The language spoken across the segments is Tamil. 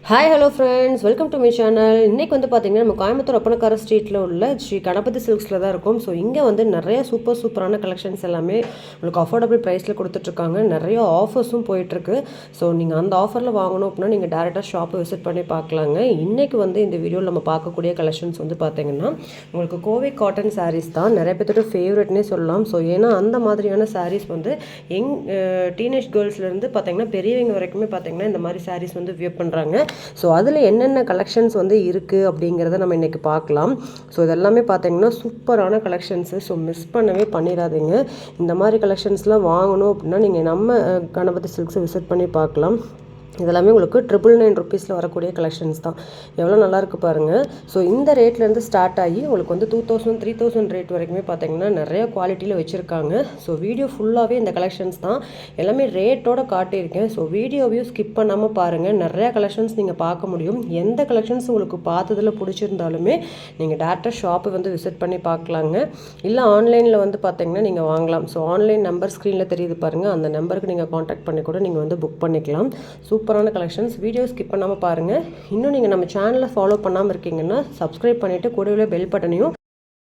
Hi hello friends, welcome to my channel. இன்றைக்கி வந்து பார்த்திங்கன்னா நம்ம கோயம்புத்தூர் ஒப்பனக்கார ஸ்ட்ரீட்டில் உள்ள ஸ்ரீ கணபதி சில்க்ஸில் தான் இருக்கும். ஸோ இங்கே வந்து நிறைய சூப்பரான கலெக்ஷன்ஸ் எல்லாமே உங்களுக்கு அஃபோர்டபுள் ப்ரைஸில் கொடுத்துட்ருக்காங்க. நிறைய ஆஃபர்ஸும் போயிட்டுருக்கு. ஸோ நீங்கள் அந்த ஆஃபரில் வாங்கணும் அப்படின்னா நீங்கள் டேரெக்டாக ஷாப்பை விசிட் பண்ணி பார்க்கலாங்க. இன்றைக்கி வந்து இந்த வீடியோவில் நம்ம பார்க்கக்கூடிய கலெக்ஷன்ஸ் வந்து பார்த்திங்கன்னா உங்களுக்கு கோவை காட்டன் சாரீஸ் தான் நிறைய பேர்த்தோட ஃபேவரெட்னே சொல்லலாம். ஸோ ஏன்னா அந்த மாதிரியான சாரீஸ் வந்து டீனேஜ் கேர்ள்ஸ்லேருந்து பார்த்திங்கன்னா பெரியவங்க வரைக்குமே பார்த்திங்கன்னா இந்த மாதிரி சாரீஸ் வந்து வியர் பண்ணுறாங்க. ஸோ அதில் என்னென்ன கலெக்ஷன்ஸ் வந்து இருக்குது அப்படிங்கிறத நம்ம இன்றைக்கி பார்க்கலாம். ஸோ இதெல்லாமே பார்த்தீங்கன்னா சூப்பரான கலெக்ஷன்ஸு. ஸோ மிஸ் பண்ணவே பண்ணிடாதீங்க. இந்த மாதிரி கலெக்ஷன்ஸ்லாம் வாங்கணும் அப்படின்னா நீங்கள் நம்ம கணபதி சில்க்ஸை விசிட் பண்ணி பார்க்கலாம். இதெல்லாமே உங்களுக்கு 999 ருபீஸில் வரக்கூடிய கலெக்ஷன்ஸ் தான். எவ்வளோ நல்லாயிருக்கு பாருங்கள். ஸோ இந்த ரேட்லேருந்து ஸ்டார்ட் ஆகி உங்களுக்கு வந்து 2000 3000 ரேட் வரைக்குமே பார்த்தீங்கன்னா நிறைய குவாலிட்டியில் வச்சுருக்காங்க. ஸோ வீடியோ ஃபுல்லாகவே இந்த கலெக்ஷன்ஸ் தான் எல்லாமே ரேட்டோடு காட்டியிருக்கேன். ஸோ வீடியோவையும் ஸ்கிப் பண்ணாமல் பாருங்கள். நிறையா கலெக்ஷன்ஸ் நீங்கள் பார்க்க முடியும். எந்த கலெக்ஷன்ஸ் உங்களுக்கு பார்த்ததில் பிடிச்சிருந்தாலுமே நீங்கள் டேரெக்டாக ஷாப்பை வந்து விசிட் பண்ணி பார்க்கலாங்க. இல்லை ஆன்லைனில் வந்து பார்த்தீங்கன்னா நீங்கள் வாங்கலாம். ஸோ ஆன்லைன் நம்பர் ஸ்க்ரீனில் தெரியுது பாருங்கள். அந்த நம்பருக்கு நீங்கள் காண்டாக்ட் பண்ணி கூட நீங்கள் வந்து புக் பண்ணிக்கலாம். சூப்பரான கலெக்ஷன்ஸ். வீடியோ ஸ்கிப் பண்ணாமல் பாருங்கள். இன்னும் நீங்கள் நம்ம சேனலை ஃபாலோ பண்ணாமல் இருக்கீங்கன்னா சப்ஸ்கிரைப் பண்ணிவிட்டு கூடவே பெல் பட்டனையும்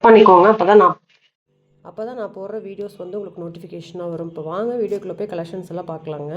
பண்ணிக்கோங்க. அப்போ தான் நான் போடுற வீடியோஸ் வந்து உங்களுக்கு நோட்டிஃபிகேஷனாக வரும். இப்போ வாங்க வீடியோக்குள்ளே போய் கலெக்ஷன்ஸ் எல்லாம் பார்க்கலாங்க.